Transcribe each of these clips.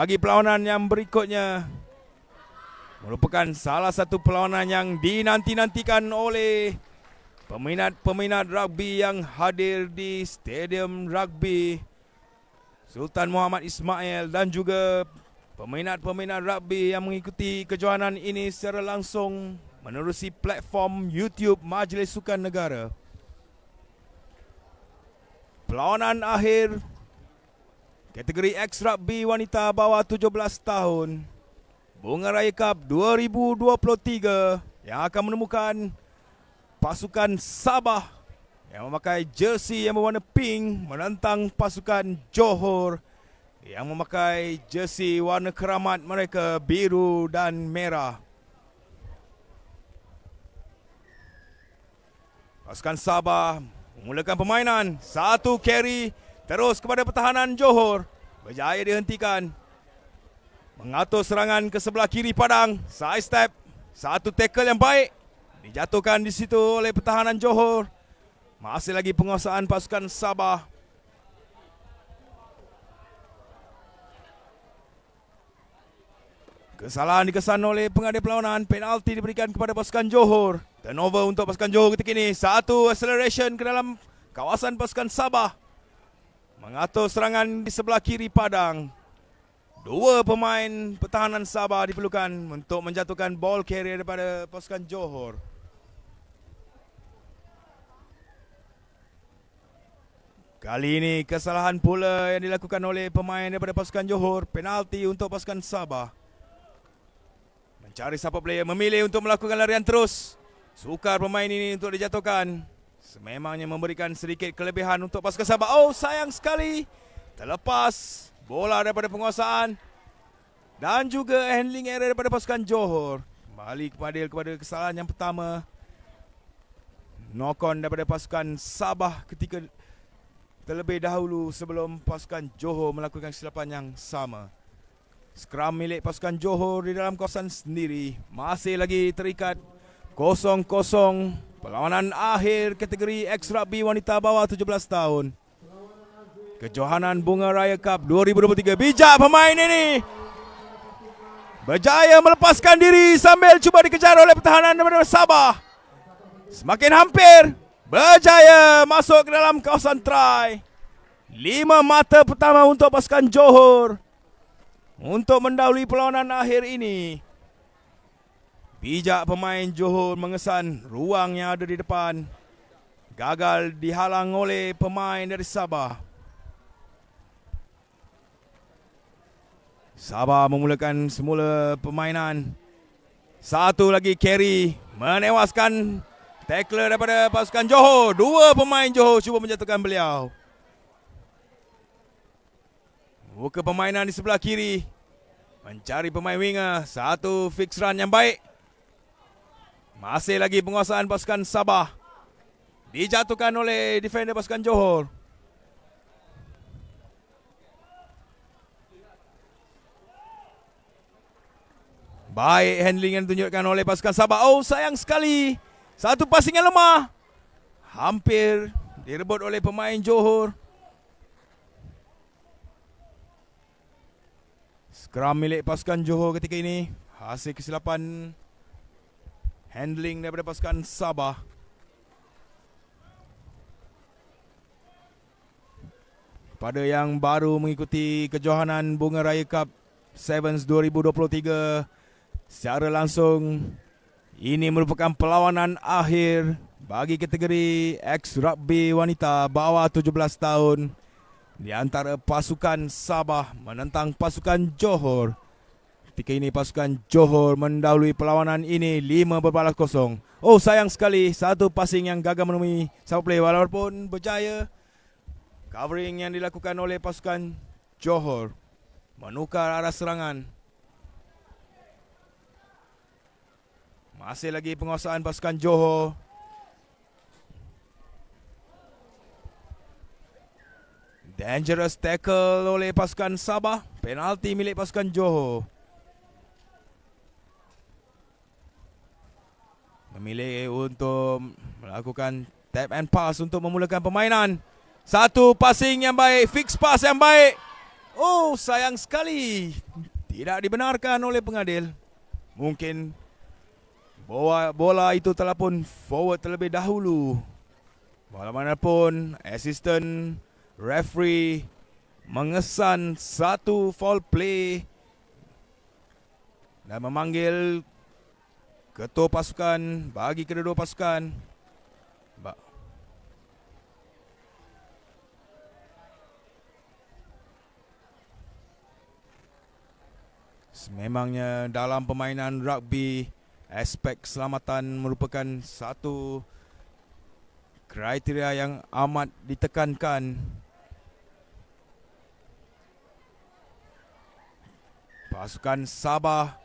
Bagi perlawanan yang berikutnya merupakan salah satu perlawanan yang dinanti-nantikan oleh peminat-peminat rugby yang hadir di Stadium Rugby Sultan Muhammad Ismail dan juga peminat-peminat rugby yang mengikuti kejohanan ini secara langsung menerusi platform YouTube Majlis Sukan Negara. Perlawanan akhir kategori X Rugby wanita bawah 17 tahun Bunga Raya Cup 2023 yang akan menemukan pasukan Sabah yang memakai jersey yang berwarna pink menentang pasukan Johor yang memakai jersey warna keramat mereka biru dan merah. Pasukan Sabah memulakan permainan, satu carry terus kepada pertahanan Johor, berjaya dihentikan. Mengatur serangan ke sebelah kiri padang, side step, satu tackle yang baik dijatuhkan di situ oleh pertahanan Johor. Masih lagi penguasaan pasukan Sabah. Kesalahan dikesan oleh pengadil perlawanan, penalti diberikan kepada pasukan Johor. Turnover untuk pasukan Johor ketika ini, satu acceleration ke dalam kawasan pasukan Sabah. Mengatur serangan di sebelah kiri padang. Dua pemain pertahanan Sabah diperlukan untuk menjatuhkan ball carrier daripada pasukan Johor. Kali ini kesalahan pula yang dilakukan oleh pemain daripada pasukan Johor. Penalti untuk pasukan Sabah. Mencari support player, memilih untuk melakukan larian terus. Sukar pemain ini untuk dijatuhkan. Sememangnya memberikan sedikit kelebihan untuk pasukan Sabah. Oh, sayang sekali. Terlepas bola daripada penguasaan. Dan juga handling error daripada pasukan Johor. Kembali kepada kesalahan yang pertama. Knock on daripada pasukan Sabah ketika terlebih dahulu sebelum pasukan Johor melakukan kesilapan yang sama. Skram milik pasukan Johor di dalam kawasan sendiri. Masih lagi terikat 0-0. Perlawanan akhir kategori X Rugby wanita bawah 17 tahun. Kejohanan Bunga Raya Cup 2023. Bijak pemain ini. Berjaya melepaskan diri sambil cuba dikejar oleh pertahanan daripada Sabah. Semakin hampir. Berjaya masuk ke dalam kawasan try. 5 mata pertama untuk pasukan Johor untuk mendahului perlawanan akhir ini. Bijak pemain Johor mengesan ruang yang ada di depan. Gagal dihalang oleh pemain dari Sabah. Sabah memulakan semula permainan. Satu lagi carry menewaskan tackler daripada pasukan Johor. Dua pemain Johor cuba menjatuhkan beliau. Buka permainan di sebelah kiri. Mencari pemain winger. Satu fix run yang baik. Masih lagi penguasaan pasukan Sabah. Dijatuhkan oleh defender pasukan Johor. Baik handling yang ditunjukkan oleh pasukan Sabah. Oh, sayang sekali. Satu passing yang lemah. Hampir direbut oleh pemain Johor. Skram milik pasukan Johor ketika ini. Hasil kesilapan handling daripada pasukan Sabah. Pada yang baru mengikuti kejohanan Bunga Raya Cup Sevens 2023 secara langsung, ini merupakan perlawanan akhir bagi kategori X Rugby wanita bawah 17 tahun di antara pasukan Sabah menentang pasukan Johor. Ketika ini pasukan Johor mendahului perlawanan ini 5-0. Oh, sayang sekali satu passing yang gagal menemui support play walaupun berjaya. Covering yang dilakukan oleh pasukan Johor menukar arah serangan. Masih lagi penguasaan pasukan Johor. Dangerous tackle oleh pasukan Sabah. Penalti milik pasukan Johor. Memilih untuk melakukan tap and pass untuk memulakan permainan. Satu passing yang baik, fix pass yang baik. Oh, sayang sekali. Tidak dibenarkan oleh pengadil. Mungkin bola itu telah pun forward terlebih dahulu. Bagaimanapun, asisten referee mengesan satu foul play dan memanggil ketua pasukan bagi kedua-dua pasukan. Memangnya dalam permainan rugby, aspek keselamatan merupakan satu kriteria yang amat ditekankan. Pasukan Sabah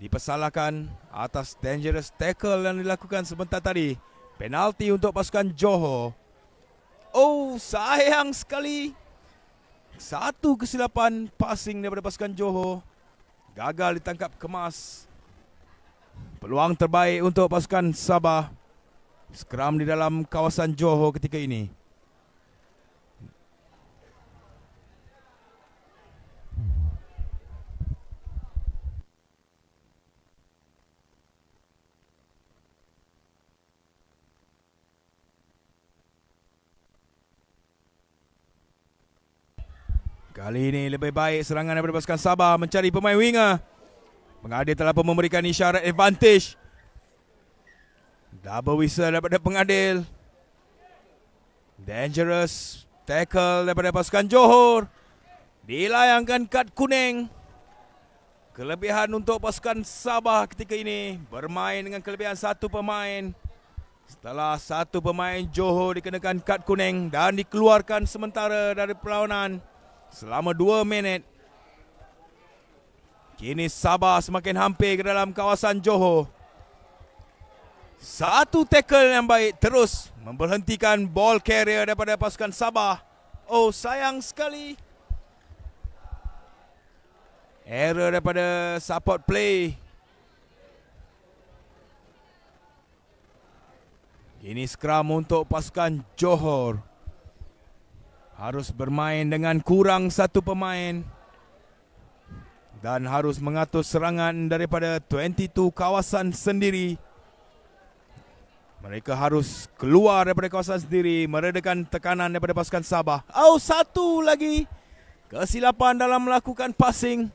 dipersalahkan atas dangerous tackle yang dilakukan sebentar tadi. Penalti untuk pasukan Johor. Oh, sayang sekali. Satu kesilapan passing daripada pasukan Johor. Gagal ditangkap kemas. Peluang terbaik untuk pasukan Sabah. Skram di dalam kawasan Johor ketika ini. Kali ini lebih baik serangan daripada pasukan Sabah mencari pemain winger. Pengadil telah pun memberikan isyarat advantage. Double whistle daripada pengadil. Dangerous tackle daripada pasukan Johor. Dilayangkan kad kuning. Kelebihan untuk pasukan Sabah ketika ini bermain dengan kelebihan satu pemain. Setelah satu pemain Johor dikenakan kad kuning dan dikeluarkan sementara dari perlawanan selama 2 minit. Kini Sabah semakin hampir ke dalam kawasan Johor. Satu tackle yang baik terus memberhentikan ball carrier daripada pasukan Sabah. Oh, sayang sekali. Error daripada support play. Kini scrum untuk pasukan Johor. Harus bermain dengan kurang satu pemain. Dan harus mengatur serangan daripada 22 kawasan sendiri. Mereka harus keluar daripada kawasan sendiri, meredakan tekanan daripada pasukan Sabah. Oh, satu lagi kesilapan dalam melakukan passing.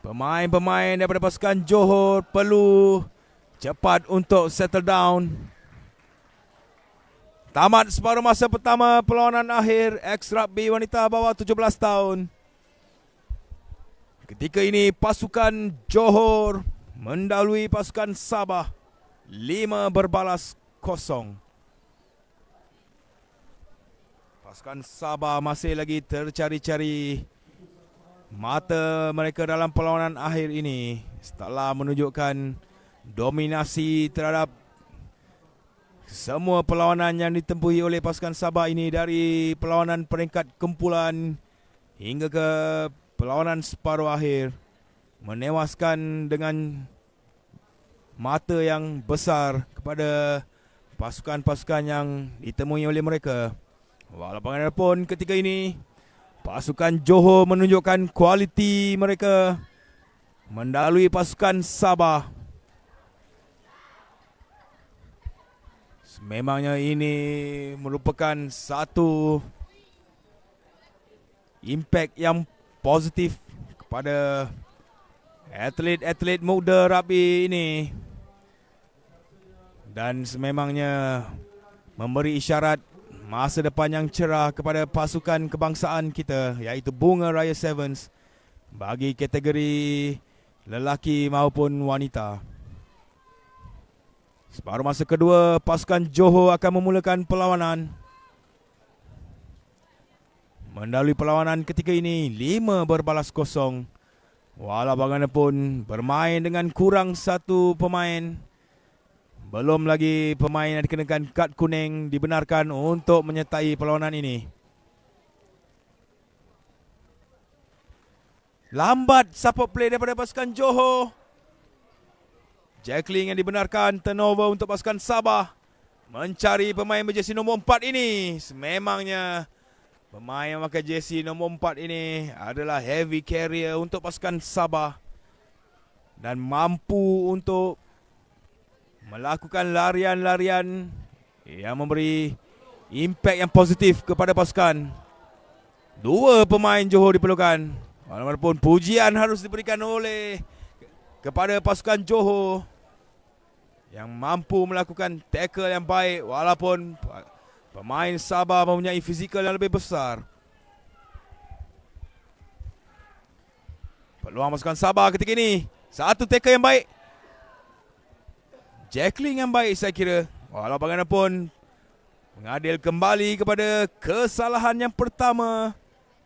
Pemain-pemain daripada pasukan Johor perlu cepat untuk settle down. Tamat separuh masa pertama perlawanan akhir X-Rugby wanita bawah 17 tahun. Ketika ini pasukan Johor mendahului pasukan Sabah 5-0. Pasukan Sabah masih lagi tercari-cari mata mereka dalam perlawanan akhir ini setelah menunjukkan dominasi terhadap semua perlawanan yang ditempuhi oleh pasukan Sabah ini, dari perlawanan peringkat kumpulan hingga ke perlawanan separuh akhir, menewaskan dengan mata yang besar kepada pasukan-pasukan yang ditemui oleh mereka. Walaupun ketika ini pasukan Johor menunjukkan kualiti mereka mendahului pasukan Sabah. Memangnya ini merupakan satu impact yang positif kepada atlet-atlet muda rugby ini. Dan sememangnya memberi isyarat masa depan yang cerah kepada pasukan kebangsaan kita, iaitu Bunga Raya Sevens, bagi kategori lelaki maupun wanita. Separuh masa kedua, pasukan Johor akan memulakan perlawanan. Mendahului perlawanan ketika ini 5-0. Walau bagaimanapun bermain dengan kurang satu pemain. Belum lagi pemain yang dikenakan kad kuning dibenarkan untuk menyertai perlawanan ini. Lambat support play daripada pasukan Johor. Jackling yang dibenarkan, turnover untuk pasukan Sabah. Mencari pemain berjersey nombor 4 ini. Sememangnya Pemain yang pakai jersey nombor 4 ini adalah heavy carrier untuk pasukan Sabah dan mampu untuk melakukan larian-larian yang memberi impak yang positif kepada pasukan. Dua pemain Johor diperlukan. Walaupun pujian harus diberikan oleh kepada pasukan Johor yang mampu melakukan tackle yang baik walaupun pemain Sabah mempunyai fizikal yang lebih besar. Peluang pasukan Sabah ketika ini. Satu tackle yang baik. Jackling yang baik saya kira. Walau bagaimanapun mengadil kembali kepada kesalahan yang pertama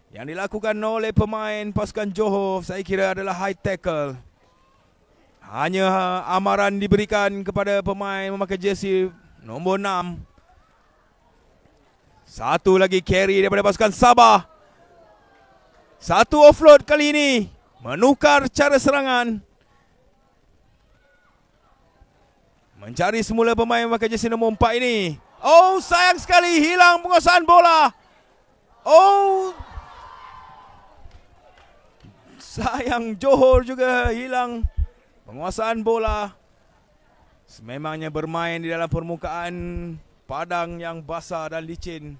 yang dilakukan oleh pemain pasukan Johor. Saya kira adalah high tackle. Hanya amaran diberikan kepada pemain memakai jersey nombor 6. Satu lagi carry daripada pasukan Sabah. Satu offload kali ini. Menukar cara serangan. Mencari semula pemain memakai jersey nombor 4 ini. Oh, sayang sekali hilang penguasaan bola. Oh, sayang Johor juga hilang penguasaan bola. Sememangnya bermain di dalam permukaan padang yang basah dan licin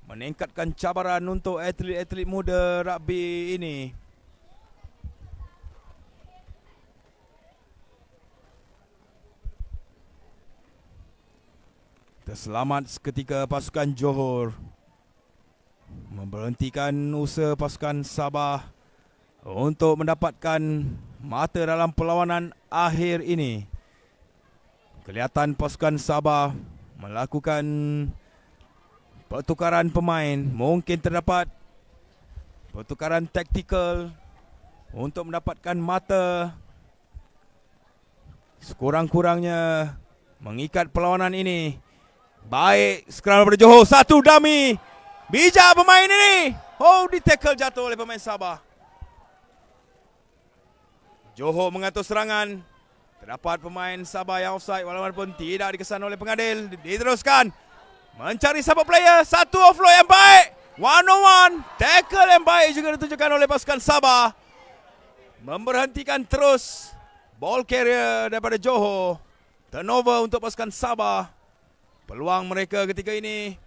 meningkatkan cabaran untuk atlet-atlet muda rugby ini. Terselamat seketika pasukan Johor memberhentikan usaha pasukan Sabah untuk mendapatkan mata dalam perlawanan akhir ini. Kelihatan pasukan Sabah melakukan pertukaran pemain. Mungkin terdapat pertukaran taktikal untuk mendapatkan mata. Sekurang-kurangnya mengikat perlawanan ini. Baik, scrum daripada Johor. Satu dummy. Bijak pemain ini. Oh, di tackle jatuh oleh pemain Sabah. Johor mengatur serangan. Terdapat pemain Sabah yang offside walaupun tidak dikesan oleh pengadil. Diteruskan. Mencari support player. Satu offload yang baik. 1-on-1. Tackle yang baik juga ditunjukkan oleh pasukan Sabah. Memberhentikan terus ball carrier daripada Johor. Turnover untuk pasukan Sabah. Peluang mereka ketika ini.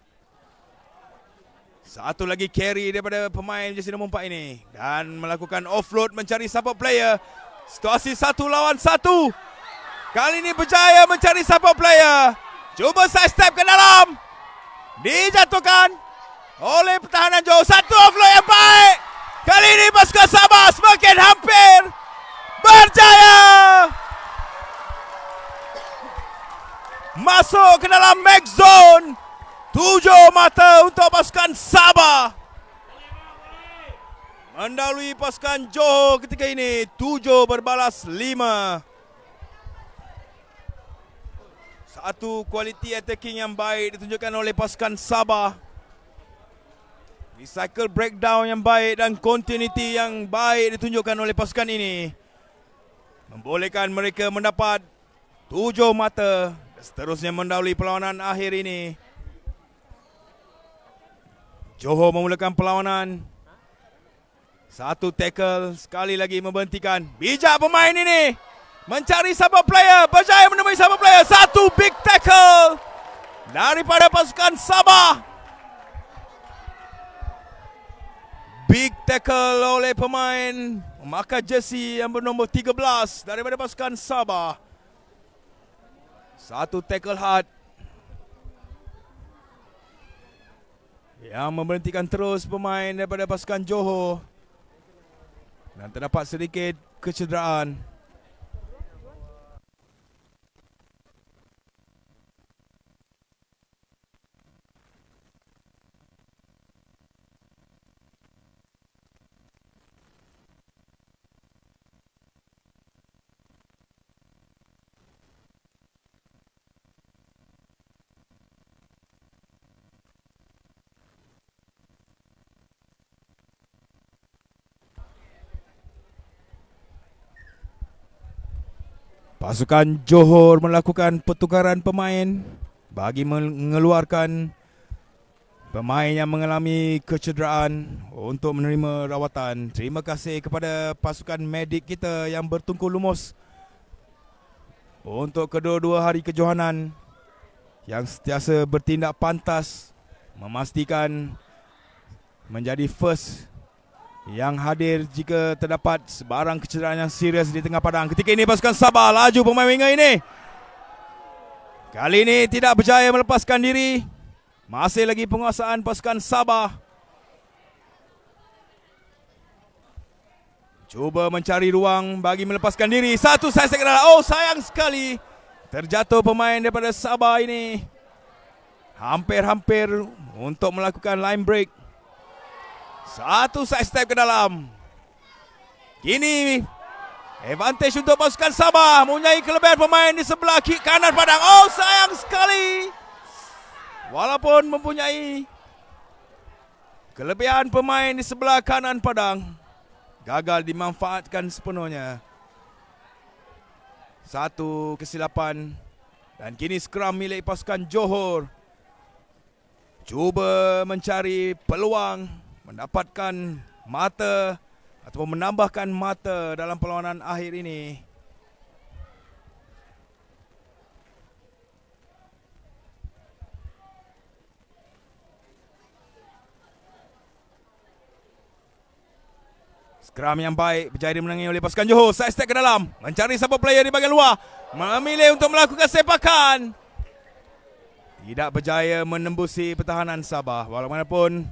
Satu lagi carry daripada pemain jersey nombor 4 ini. Dan melakukan offload mencari support player. Situasi 1 lawan 1. Kali ini berjaya mencari support player. Cuba side step ke dalam. Dijatuhkan oleh pertahanan Johor. Satu offload yang baik. Kali ini pasukan Sabah semakin hampir berjaya masuk ke dalam mix zone. 7 mata untuk pasukan Sabah. Mendahului pasukan Johor ketika ini. 7 berbalas 5. Satu kualiti attacking yang baik ditunjukkan oleh pasukan Sabah. Recycle breakdown yang baik dan continuity yang baik ditunjukkan oleh pasukan ini. Membolehkan mereka mendapat 7 mata. Seterusnya mendahului perlawanan akhir ini. Johor memulakan perlawanan. Satu tackle, sekali lagi memberhentikan. Bijak pemain ini. Mencari support player. Berjaya menemui support player. Satu big tackle daripada pasukan Sabah. Big tackle oleh pemain memakai jersey yang bernombor 13 daripada pasukan Sabah. Satu tackle hard yang memberhentikan terus pemain daripada pasukan Johor. Dan terdapat sedikit kecederaan. Pasukan Johor melakukan pertukaran pemain bagi mengeluarkan pemain yang mengalami kecederaan untuk menerima rawatan. Terima kasih kepada pasukan medik kita yang bertungku lumus untuk kedua-dua hari kejohanan yang sentiasa bertindak pantas memastikan menjadi first yang hadir jika terdapat sebarang kecederaan yang serius di tengah padang. Ketika ini pasukan Sabah laju pemain winger ini. Kali ini tidak berjaya melepaskan diri. Masih lagi penguasaan pasukan Sabah. Cuba mencari ruang bagi melepaskan diri. Satu saya sekadar. Oh, sayang sekali. Terjatuh pemain daripada Sabah ini. Hampir-hampir untuk melakukan line break. Satu side step ke dalam. Kini advantage untuk pasukan Sabah. Mempunyai kelebihan pemain di sebelah kanan padang. Oh, sayang sekali. Walaupun mempunyai kelebihan pemain di sebelah kanan padang, gagal dimanfaatkan sepenuhnya. Satu kesilapan. Dan kini skram milik pasukan Johor. Cuba mencari peluang mendapatkan mata ataupun menambahkan mata dalam perlawanan akhir ini. Skram yang baik berjaya dimenangi oleh pasukan Johor. Side step ke dalam, mencari support player di bahagian luar, memilih untuk melakukan sepakan. Tidak berjaya menembusi pertahanan Sabah. Walaupun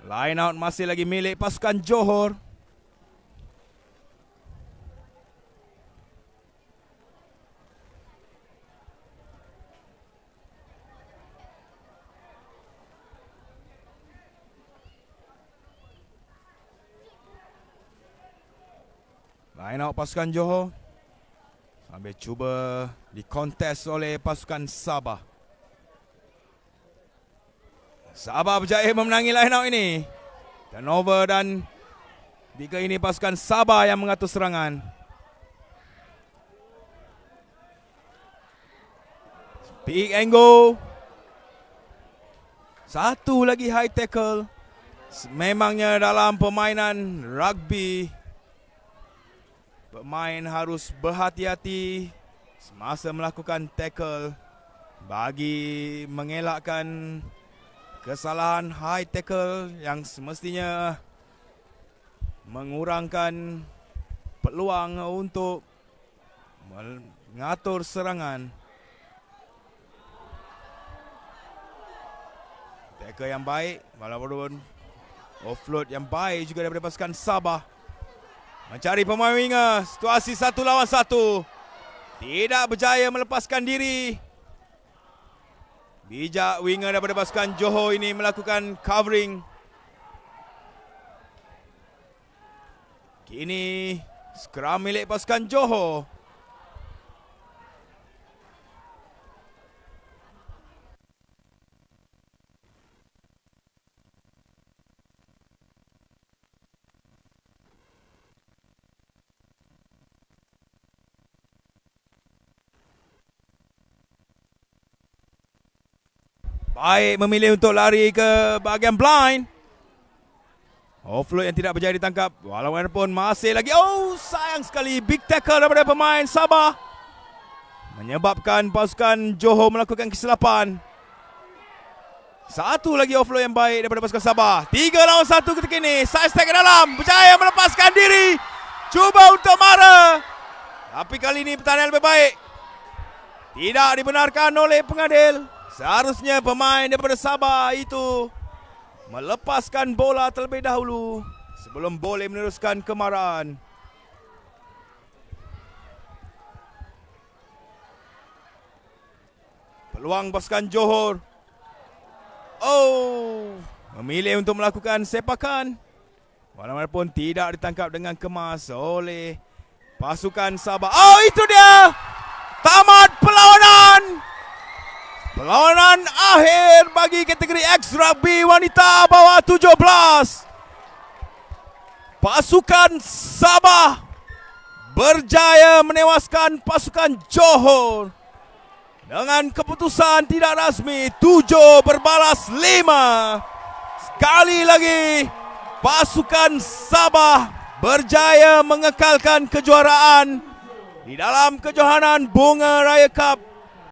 line out masih lagi milik pasukan Johor. Line out pasukan Johor sambil cuba dikontes oleh pasukan Sabah. Sabah berjaya memenangi line out ini. Turnover dan tiga ini pasukan Sabah yang mengatur serangan. Big angle. Satu lagi high tackle. Memangnya dalam permainan rugby, pemain harus berhati-hati semasa melakukan tackle bagi mengelakkan kesalahan high tackle yang semestinya mengurangkan peluang untuk mengatur serangan. Tackle yang baik, walaupun offload yang baik juga daripada pasukan Sabah. Mencari pemain winger, situasi 1 lawan 1. Tidak berjaya melepaskan diri. Bijak winger daripada pasukan Johor ini melakukan covering. Kini skram milik pasukan Johor. Baik memilih untuk lari ke bahagian blind. Offload yang tidak berjaya ditangkap. Walaupun masih lagi. Oh, sayang sekali. Big tackle daripada pemain Sabah menyebabkan pasukan Johor melakukan kesilapan. Satu lagi offload yang baik daripada pasukan Sabah. 3 lawan 1 ketika ini. Side step ke dalam. Berjaya melepaskan diri. Cuba untuk marah. Tapi kali ini pertahanan lebih baik. Tidak dibenarkan oleh pengadil. Seharusnya pemain daripada Sabah itu melepaskan bola terlebih dahulu sebelum boleh meneruskan kemarahan. Peluang pasukan Johor. Oh, memilih untuk melakukan sepakan. Walaupun tidak ditangkap dengan kemas oleh pasukan Sabah. Oh, itu dia. Tamat perlawanan. Perlawanan akhir bagi kategori X Rugby Wanita bawah 17. Pasukan Sabah berjaya menewaskan pasukan Johor dengan keputusan tidak rasmi 7 berbalas 5. sekali lagi pasukan Sabah berjaya mengekalkan kejuaraan di dalam kejohanan Bunga Raya Cup